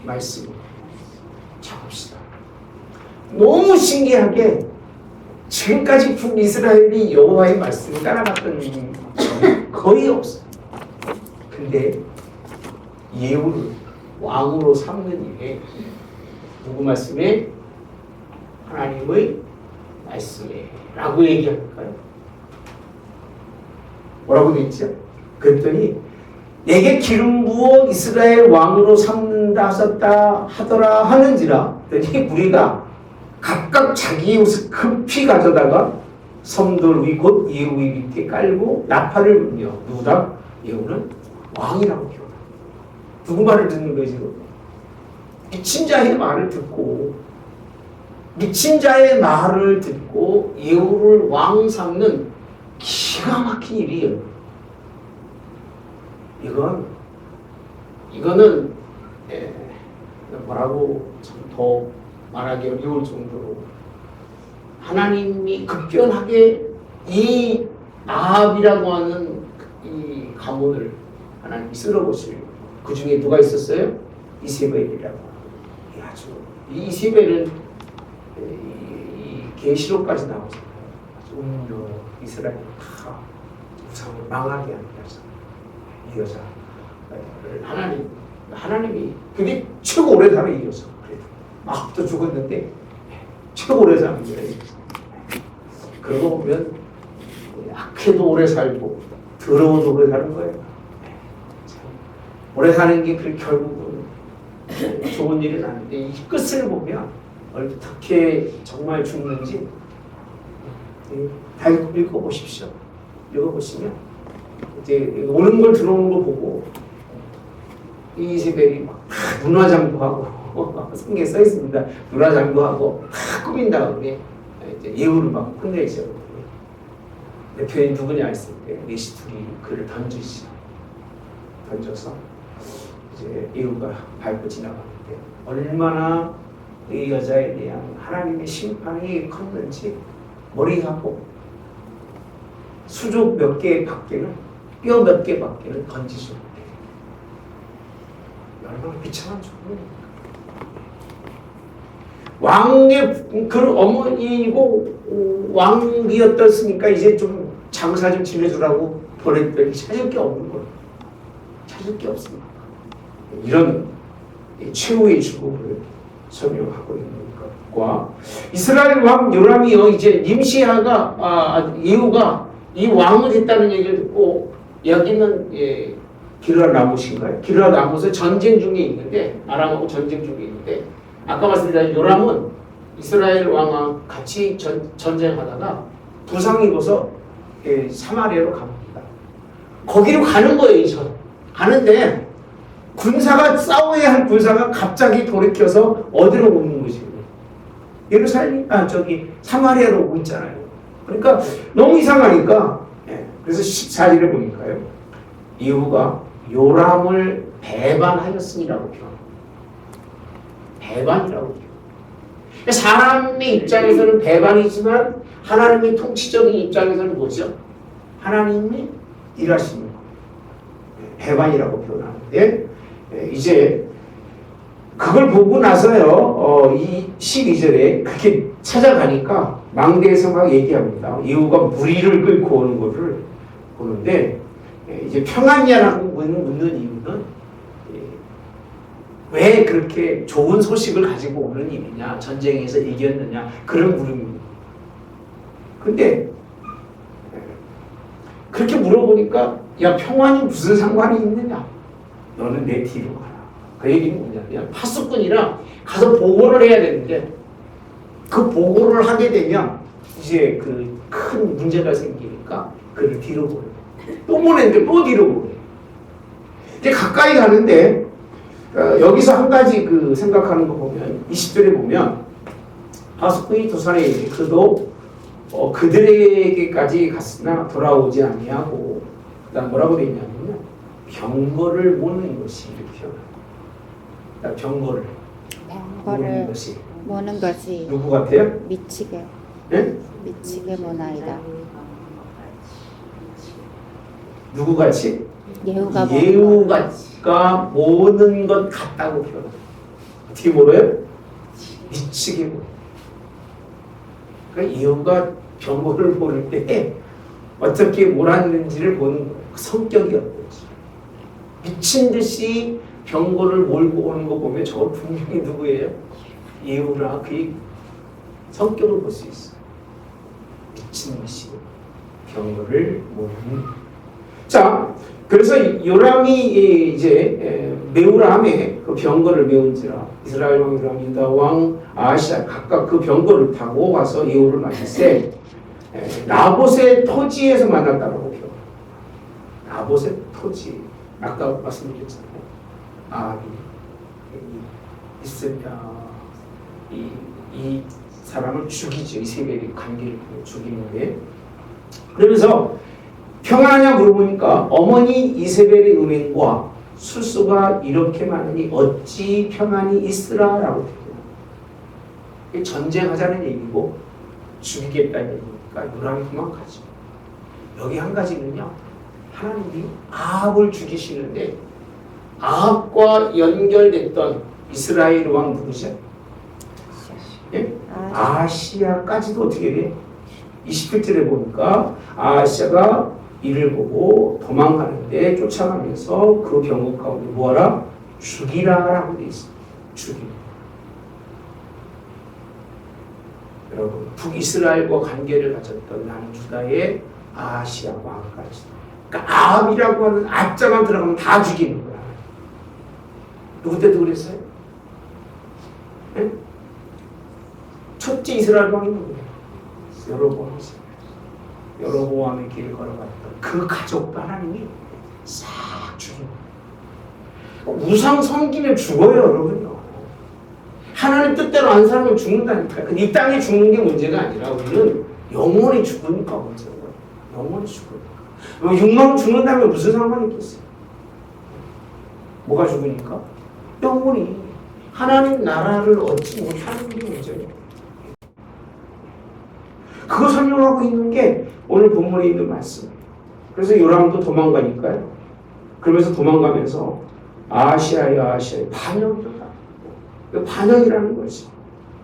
Speaker 1: 말씀. 자 봅시다. 너무 신기하게 지금까지 북이스라엘이 여호와의 말씀을 따라갔던 일이 거의 없어요. 근데 예후를 왕으로 삼는 일에 누구 말씀에? 하나님의 말씀에 라고 얘기할까요? 뭐라고 돼 있죠? 그랬더니 내게 기름 부어 이스라엘 왕으로 삼는다 하셨다 하더라 하는지라. 그랬더니 우리가 각각 자기의 옷을 급히 가져다가 섬돌 위 곧 예후 밑에 깔고 나팔을 불며. 누구다? 예후는 왕이라고 표현합니다. 누구 말을 듣는 거예요 지금? 미친 자의 말을 듣고 예후를 왕 삼는 기가 막힌 일이에요. 이거는 뭐라고 참 더 말하기 어려울 정도로 하나님이 급변하게 이 아합이라고 하는 이 가문을 하나님이 쓸어보시고 그 중에 누가 있었어요? 이세벨이라고. 아주 이 이세벨은 이 계시록까지 나오잖아요. 온 이스라엘 다 우상을 망하게 하는 여자. 이 여자를 하나님이 그게 최고 오래 살아 이 여자. 그래도 막 또 죽었는데 최고 오래 사는 거예요. 그러고 보면 악해도 오래 살고 더러워도 오래 사는 거예요. 오래 사는 게 그 결국은 좋은 일은 아닌데 이 끝을 보면 어떻게 정말 죽는지 다 읽어보십시오. 읽어보시면 이제 오는 걸 들어오는 걸 보고 이세벨이 막 문화장구하고 성경에 써 있습니다. 문화장구하고 다 꾸민 다음에 이제 예후를 막 끝내죠. 대표인 누구냐 했을 때 리시툴이 그를 던져서 이제 예후가 밟고 지나가는데 얼마나 이 여자에 대한 하나님의 심판이 컸는지 머리하고 수족 몇 개 밖에는 뼈 몇 개 밖에는 던지지 못해. 얼마나 비참한 죽음입니까? 왕의 그 어머니이고 왕이었었으니까 이제 좀 장사 좀 지내주라고 보냈더니 찾을 게 없는 거예요. 찾을 게 없습니다. 이런 최후의 죽음을 설명하고 있는 것과 이스라엘 왕 요람이요 이제 임시하가 예후가 이 왕을 했다는 얘기를 듣고 여기는 기르아 라못인가요? 기르아 라못은 전쟁 중에 있는데 아람하고 전쟁 중에 있는데 아까 말씀드린 요람은 이스라엘 왕과 같이 전쟁하다가 부상 입어서 사마리아로 갑니다. 거기로 가는 거예요. 가는데 군사가 싸워야 할 군사가 갑자기 돌이켜서 어디로 오는 것이에요? 예루살렘, 사마리아로 오고 있잖아요. 그러니까 너무 이상하니까 그래서 14절에 보니까요. 예후가 요람을 배반하였으니라고 표현합니다. 배반이라고 표현합니다. 사람의 입장에서는 배반이지만 하나님의 통치적인 입장에서는 뭐죠? 하나님이 일하시는 거. 배반이라고 표현하는데 이제 그걸 보고 나서요. 이 12절에 그렇게 찾아가니까 망대에서 막 얘기합니다. 예후가 무리를 끌고 오는 것을 보는데 이제 평안이냐라고 묻는 이유는 왜 그렇게 좋은 소식을 가지고 오는 일이냐, 전쟁에서 이겼느냐 그런 물음입니다. 근데 그렇게 물어보니까 야 평안이 무슨 상관이 있느냐? 너는 내 뒤로 가라. 그 얘기는 뭐냐면 파수꾼이랑 가서 보고를 해야 되는데 그 보고를 하게 되면 이제 그 큰 문제가 생기니까 그를 뒤로 보내. 또 보내는데 또 뒤로 보내. 이제 가까이 가는데 여기서 한 가지 그 생각하는 거 보면 20절에 보면 파수꾼이 도산에 그도 그들에게까지 갔으나 돌아오지 아니하고 그다음 뭐라고 되어 있냐면 병거를 모는 것이 이렇게 병거를
Speaker 2: 모는 것이
Speaker 1: 누구 같아요?
Speaker 2: 미치게
Speaker 1: 네?
Speaker 2: 미치게 모나이다.
Speaker 1: 누구 같이?
Speaker 2: 예후가
Speaker 1: 모는 것 같다고 표현합니다. 어떻게 몰아요? 미치게 몰아요. 그러니까 예후가 병거를 모를 때 어떻게 몰았는지를 보는 거예요. 성격이 어떤지. 미친 듯이 병거를 몰고 오는 거 보면 저거 분명히 누구예요? 예후라. 그의 성격을 볼 수 있어요. 미친 것이 병거를 몰고. 자, 그래서 요람이 이제 메우람에 그 병거를 메운지라 이스라엘 왕 요람, 유다 왕 아하시아 각각 그 병거를 타고 와서 예후를 맞을때 나봇의 토지에서 만났다라고 표현. 나봇의 토지. 아까 말씀드렸잖아요. 이 사람을 죽이죠. 이세벨이 관계를 죽이는데. 그러면서 평안하냐 물어보니까 어머니 이세벨의 음행과 술수가 이렇게 많으니 어찌 평안이 있으라라고 표현해요. 전쟁하자는 얘기고 죽이겠다는 얘기니까 요람이 도망가죠. 여기 한 가지는요. 하나님이 아합을 죽이시는데 아합과 연결됐던 이스라엘 왕 누구죠? 예? 아하시아까지도 어떻게 돼? 21절에 보니까 아하시아가 이를 보고 도망가는데 쫓아가면서 그 병거 가운데 뭐하라? 죽이라라고 돼 있습니다. 죽이라. 여러분 북이스라엘과 관계를 가졌던 나는 유다의 아하시아 왕까지. 그러니까 아합이라고 하는 아자만 들어가면 다 죽이는 거야. 누구 때도 그랬어요? 네? 첫째 이스라엘 왕이 누구예요? 여로보암이죠. 여로보암의 길을 걸어갔던 그 가족도 하나님이 싹 죽이는 거예요. 우상 섬기면 죽어요, 여러분요. 하나님 뜻대로 안 살면 죽는다니까. 이 땅에 죽는 게 문제가 아니라 우리는 영원히 죽으니까 문제인 거예요. 영원히 죽으니까. 육망 죽는다면 무슨 상관이 있겠어요? 뭐가 죽으니까? 영원히 하나님 나라를 얻지 못하는 게 문제예요. 그거 설명하고 있는 게 오늘 본문에 있는 말씀. 그래서 요람도 도망가니까요. 그러면서 도망가면서 아하시아의 반역이다. 반역이라는 거지.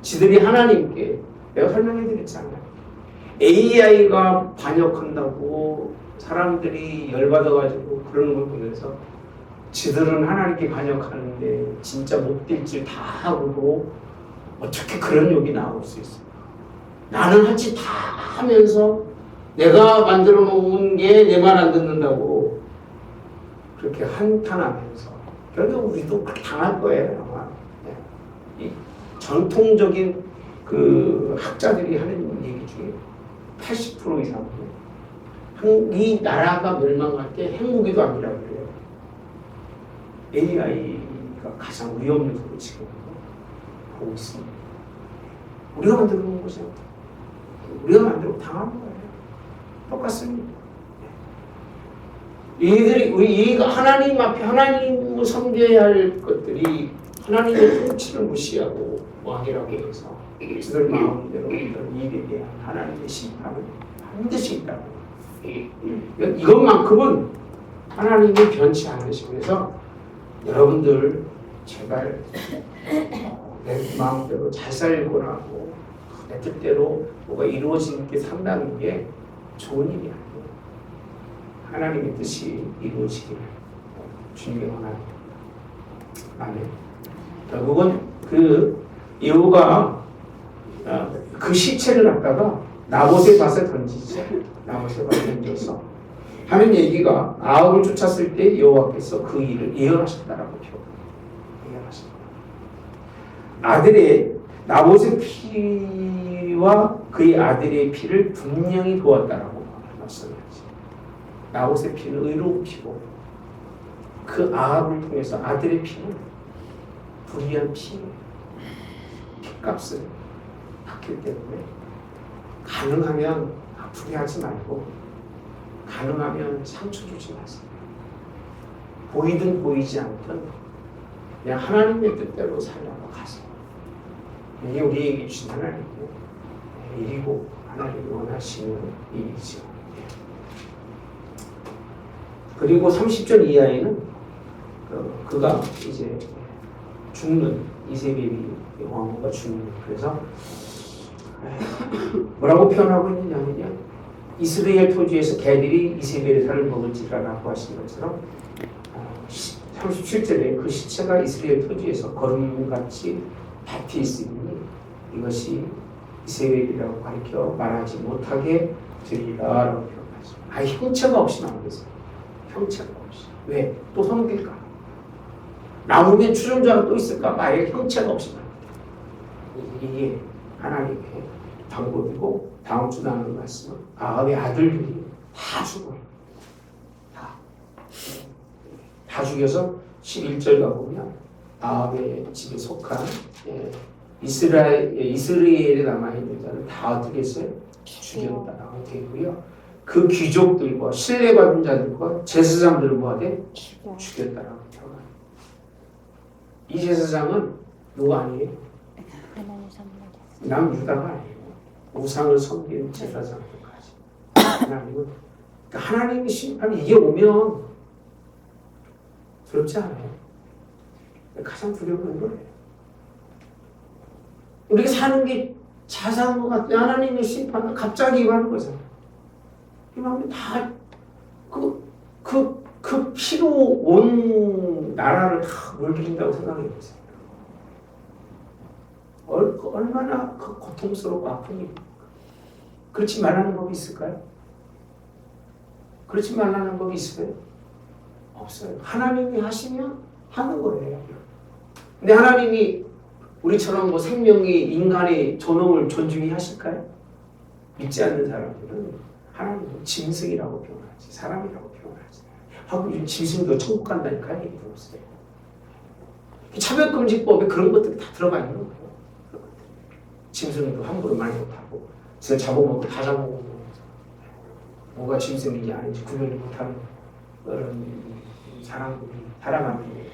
Speaker 1: 지들이 하나님께 내가 설명해 드렸잖아요. AI가 반역한다고 사람들이 열받아가지고 그러는 걸 보면서 지들은 하나님께 반역하는데 진짜 못될 짓 다 하고도 어떻게 그런 욕이 나올 수 있어요? 나는 할 짓 다 하면서 내가 만들어 놓은 게 내 말 안 듣는다고 그렇게 한탄하면서 결국 우리도 그렇게 당할 거예요 아마. 이 전통적인 그 학자들이 하는 얘기 중에 80% 이상은 이 나라가 멸망할 때 핵무기도 아니라고 그래요. AI가 가장 위험 요소로 지금 보고 있습니다. 우리가 만들어 놓은 거죠. 우리가 만들고 당하는 거예요. 똑같습니다. 우리가 하나님 앞에 하나님을 섬겨야 할 것들이 하나님의 통치를 무시하고 왕이라고 해서 그들 마음대로 이런 일에 대한 하나님의 심판은 반드시 있다고. 이것만큼은 하나님이 변치 않으시고 그래서 여러분들 제발 내 마음대로 잘 살고나 하고 내 뜻대로 뭐가 이루어지는 게 산다는 게 좋은 일이 아니에요. 하나님의 뜻이 이루어지기를 주님의 원합니다. 아멘. 결국은 그 예후가 그 시체를 갖다가 나봇의 밭에 던지죠. 나봇의 밭에 던져서 하는 얘기가 아합을 쫓았을 때 여호와께서 그 일을 예언하셨다라고 예언하셨다. 아들의 나봇의 피와 그의 아들의 피를 분명히 보았다라고 말씀하죠. 나봇의 피는 의로운 피고 그 아합을 통해서 아들의 피는 불의한 피, 피값을 받기 때문에 가능하면 아프게 하지 말고 가능하면 상처 주지 마세요. 보이든 보이지 않든 그냥 하나님의 뜻대로 살라고 가세요. 이게 우리에게 주신 하나님의 일이고 하나님이 원하시는 일이죠. 그리고 30절 이하에는 그가 이제 죽는 이세벨이 왕후가 죽는 그래서 뭐라고 표현하고 있느냐면요. 이스라엘 토지에서 개들이 이세벨의 살을 먹을지라고 하신 것처럼 37절에 그 시체가 이스라엘 토지에서 거름같이 밭이 있으니 이것이 이세벨이라고 가리켜 말하지 못하게 되리라 라고 표현하죠. 형체가 없이 나오겠어요. 형체가 없이. 왜? 또 섬길까? 남으면 추종자가 또 있을까? 만약에 형체가 없이 나옵니다. 이게 하나님의 방법이고 다음 주 나누는 말씀은 아합의 아들들이 다 죽어요. 다 죽여서 11절 가보면 아합의 집에 속한 이스라엘에 남아있는 자를 다 어떻게 했어요? 죽였다라고 되어 있고요. 그 귀족들과 신뢰받은 자들과 제사장들을 뭐하되? 죽였다라고 표현합니다. 이 제사장은 누가 아니에요?
Speaker 2: 하나님 선물이었어요.
Speaker 1: 남유다가 아니에요. 우상을 섬기는 제사장들까지. 하나님은 그러니까 하나님의 심판이 이게 오면 두렵지 않아요. 가장 두려운 거예요. 우리가 사는 게 자세한 것 같아. 하나님의 심판은 갑자기 임하는 거잖아요. 임하면 다 그 피로 온 나라를 다 물들인다고 생각해 보세요. 얼마나 고통스럽고 아픈 일입니까? 그렇지 말라는 법이 있을까요? 그렇지 말라는 법이 있어요? 없어요. 하나님이 하시면 하는 거예요. 근데 하나님이 우리처럼 뭐 생명이 인간의 존엄을 존중히 하실까요? 믿지 않는 사람들은 하나님은 짐승이라고 표현하지 사람이라고 표현하지. 하고 요즘 짐승도 천국 간다니까 얘기 들었어요. 차별금지법에 그런 것들이 다 들어가 있는 거예요. 짐승도 함부로 말 못하고 진짜 잡아먹고 다 잡아먹고 뭐가 짐승인지 아닌지 구별을 못하는 그런 사람들이 살아가는데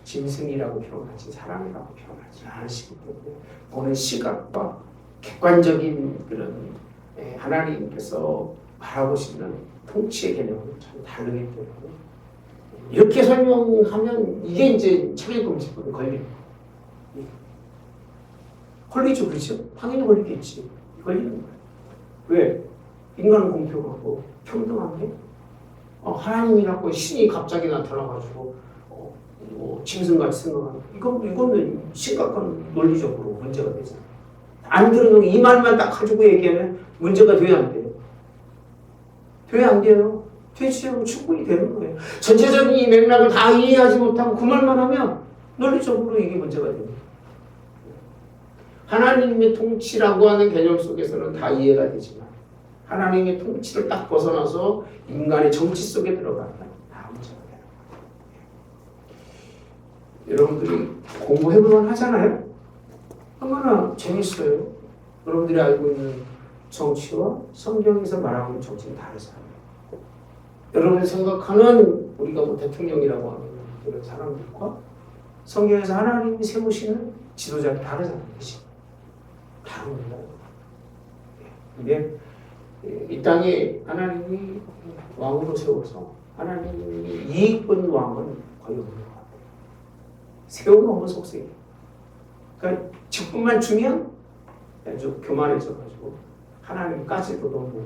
Speaker 1: 짐승이라고 표현하지 사람이라고 표현하지 않으시기 때문에 보는 시각과 객관적인 그런 하나님께서 바라보시는 통치의 개념은 참 다르기 때문에 이렇게 설명하면 이게 이제 차별금지법에 걸립니다. 걸리죠, 그렇죠? 당연히 걸리겠지. 걸리는 거예요. 왜? 인간은 공평하고 평등한데 하나님이라고 신이 갑자기 나타나가지고 뭐 짐승같이 생각하는 이거는 심각한 논리적으로 문제가 되잖아요. 안 들으면 이 말만 딱 가지고 얘기하면 문제가 돼야 안 돼요. 돼야 안 돼요. 되지 충분히 되는 거예요. 전체적인 이 맥락을 다 이해하지 못하고 그 말만 하면 논리적으로 이게 문제가 됩니다. 하나님의 통치라고 하는 개념 속에서는 다 이해가 되지만 하나님의 통치를 딱 벗어나서 인간의 정치 속에 들어가면 다 문제가 돼요. 여러분들이 공부해보면 하잖아요. 얼마나 재밌어요. 여러분들이 알고 있는 정치와 성경에서 말하고 있는 정치는 다르잖아요. 여러분이 생각하는 우리가 뭐 대통령이라고 하는 그런 사람들과 성경에서 하나님이 세우시는 지도자가 다르잖아요. 다릅니다. 근데 이 땅에 하나님이 왕으로 세워서 하나님이 이익본 왕은 거의 없는 것 같아요. 세우는 없는 속셈이에요. 그러니까 직분만 주면 아주 교만해져가지고 하나님까지도 너무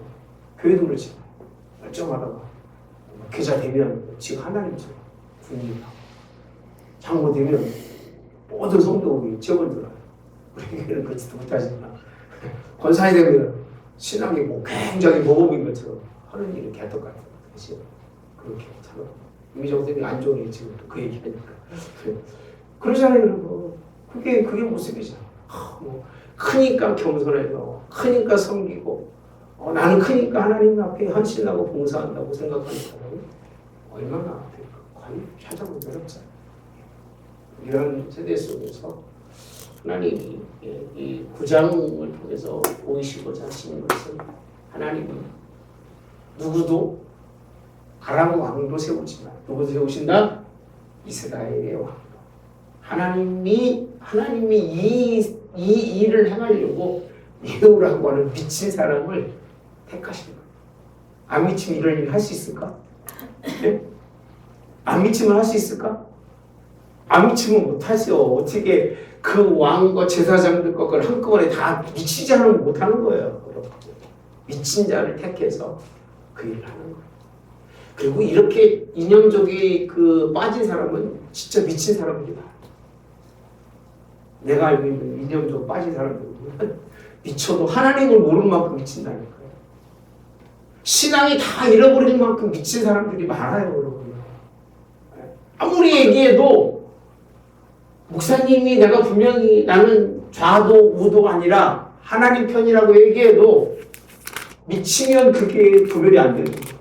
Speaker 1: 교회도 그렇지만 멀쩡하다가 목회자 되면 지금 하나님처럼 분위기하고 장로 되면 모든 성도들이 지역을 들어요. 우리는 그렇지도 못하지만 권사에 되면 신앙이 뭐 굉장히 모범인 것처럼 하는 일이 개떡 같은 것이 그렇게 참 이미정선이 안 좋은 지금 그 얘기하니까 그러잖아요. 그게 모습이잖아. 뭐 크니까 겸손해서 크니까 섬기고 나는 크니까 하나님 앞에 헌신하고 봉사한다고 생각하는 사람이 얼마나 거의 찾아보기 어렵잖아요. 이런 세대 속에서 하나님이 이 9장을 통해서 보이시고자 하시는 것은 하나님이 누구도 아람 왕도 세우지만 누구도 세우신다? 이스라엘의 왕도. 하나님이 이 일을 행하려고 예후라고 하는 미친 사람을 택하신 거예요. 안 미치면 이런 일을 할 수 있을까? 네? 안 미치면 할 수 있을까? 안 미치면 못하죠. 어떻게 그 왕과 제사장들과 그걸 한꺼번에 다 미치지 않으면 못하는 거예요. 미친 자를 택해서 그 일을 하는 거예요. 그리고 이렇게 이념적이 그 빠진 사람은 진짜 미친 사람들이다. 내가 알고 있는 이념적 빠진 사람들은 미쳐도 하나님을 모르는 만큼 미친다니까요. 신앙이 다 잃어버릴 만큼 미친 사람들이 많아요, 여러분. 아무리 얘기해도 목사님이 내가 분명히 나는 좌도 우도 아니라 하나님 편이라고 얘기해도 미치면 그게 구별이 안 되는 거예요.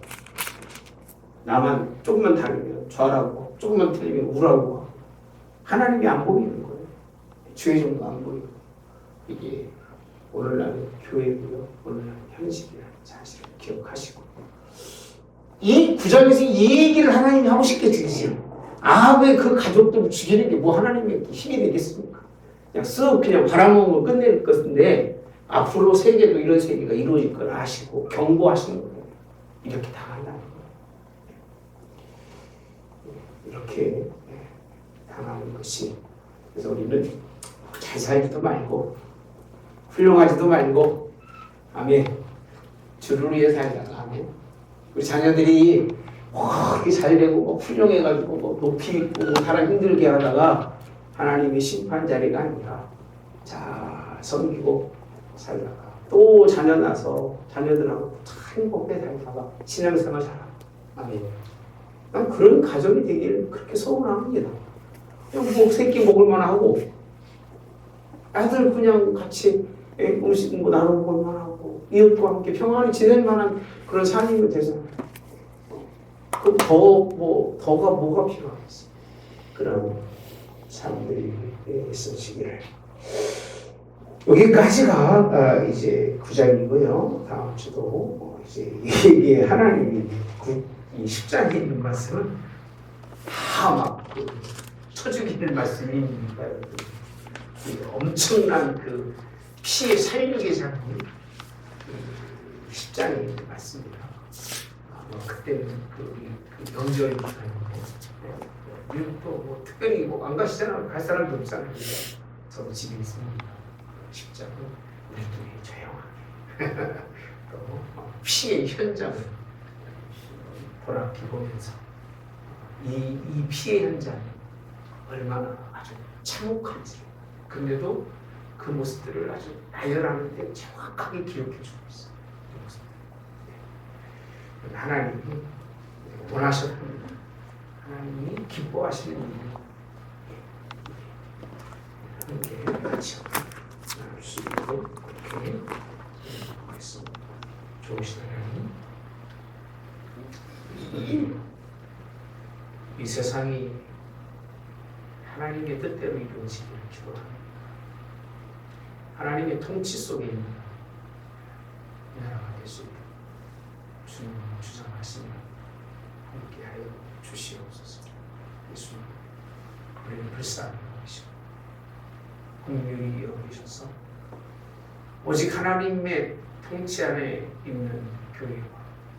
Speaker 1: 나만 조금만 다르면 좌라고 조금만 틀리면 우라고 하고 하나님이 안 보이는 거예요. 주의 종도 안 보이고 이게 오늘날 교회고요. 오늘날 현실이라는 사실을 기억하시고 이 구절에서 이 얘기를 하나님이 하고 싶겠지. 아합의 그 가족들을 죽이는 게 뭐 하나님의 힘이 되겠습니까? 그냥 쓱 그냥 바람먹으면 끝낼 것인데 앞으로 세계도 이런 세계가 이루어질 걸 아시고 경고하시는 거예요. 이렇게 당한다는 거예요. 이렇게 당하는 것이 그래서 우리는 잘 살지도 말고 훌륭하지도 말고 아멘 주를 위해 살다가 아멘 우리 자녀들이 이렇게 잘 되고 뭐 훌륭해가지고 뭐 높이 있고 뭐 사람 힘들게 하다가 하나님의 심판 자리가 아니라 잘 섬기고 살다가 또 자녀 낳아서 자녀들하고 참 행복하게 살다가 신앙생활 잘하고 아멘 난 그런 가정이 되길 그렇게 소원합니다. 그냥 뭐 새끼 먹을만 하고 아들 그냥 같이 음식 뭐 나눠 먹을만 하고 이웃과 함께 평안히 지낼 만한 그런 삶이 되잖아요. 그럼 더가 뭐가 필요하겠어? 그런 삶들이 있어지기를. 여기까지가 이제 9장이고요. 다음 주도 이제 이게 하나님이 이 십자가에 있는 말씀은 다 막 쳐죽이는 말씀입니다. 엄청난 그 피의 살육의 장면 십자가에 있는 말씀입니다. 그때는 그 명절이 미국도 뭐 특별히 뭐 안 가시잖아요. 갈 사람도 없잖아요. 저도 집에 있습니다. 십자가 우리도 조용하게 또 피의 현장을 돌아보면서 이 피의 현장이 얼마나 아주 참혹한지 근데도 그 모습들을 아주 나열하는데 정확하게 기록해 주고 있어요. 하나님이 원하셨습니다. 하나님이 기뻐하시는 일을 함께 같이 나눌 수 있도록 그렇게 하겠습니다. 좋으신 하나님, 이 세상이 하나님의 뜻대로 이루어지기를 기도합니다. 하나님의 통치 속에 있는 이 나라가 될 수 있도록 주님 주장하시며 함께하여 주시옵소서. 예수님, 우리를 불쌍히 여기시고 긍휼히 여기셔서 오직 하나님의 통치 안에 있는 교회와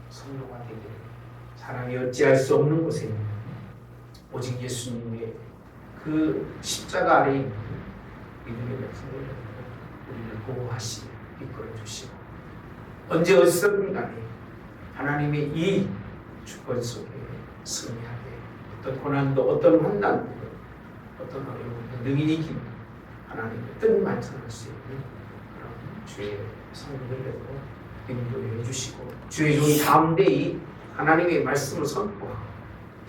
Speaker 1: 성도가 되기를 사람이 어찌할 수 없는 곳에 있는 오직 예수님의 그 십자가 아래 있는 믿음의 백성들 우리를 보호하시고 이끌어 주시고 언제 어디서든 간에 하나님의 이 주권 속에 승리하게 어떤 고난도 어떤 환난도 어떤 어려움도 능히 이기는 하나님의 뜻 만찬할 수 있는 그런 주의 성도들에게 인도해 주시고 주의 종이 가운데 하나님의 말씀을 선포하고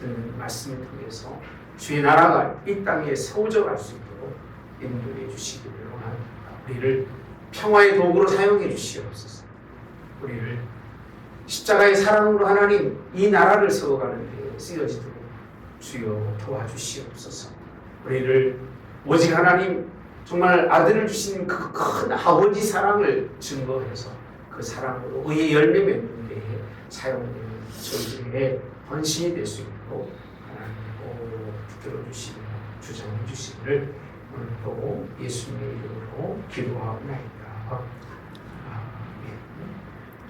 Speaker 1: 듣는 말씀을 통해서 주의 나라가 이 땅에 세워져 갈 수 있도록 인도해 주시기를 원합니다. 우리를 평화의 도구로 사용해 주시옵소서. 우리를 십자가의 사랑으로 하나님 이 나라를 세워가는 데 쓰여지도록 주여 도와주시옵소서. 우리를 오직 하나님 정말 아들을 주신 그 큰 아버지 사랑을 증거해서 그 사랑으로 의의 열매 맺는 데에 사용되는 저희들의 헌신이 될 수 있도록 하나님 붙들어 주시며 주장해 주시기를 오늘도 예수님의 이름으로 기도하옵나이다.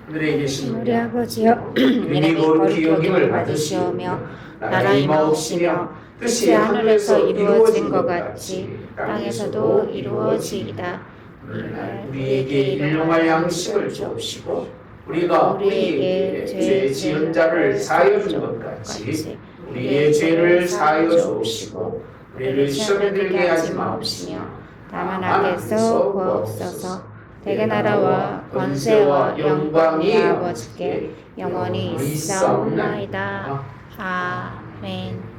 Speaker 1: 하늘에 계신
Speaker 2: 우리 아버지여, 이름이 거룩히 여김을 받으시오며 나라의 마옵시며 뜻이 하늘에서 이루어진 것 같이 땅에서도 이루어지이다. 오늘날 우리에게 일용할 양식을 주옵시고
Speaker 1: 우리가
Speaker 2: 우리에게
Speaker 1: 죄 지은 자를 사하여 준 것 같이 우리의 죄를 사하여 주옵시고 우리를 시험에 들게 하지 마옵시며 다만 악에서 구하옵소서. 대개 나라와 권세와 영광이 아버지께 영원히 있사옵나이다. 아멘.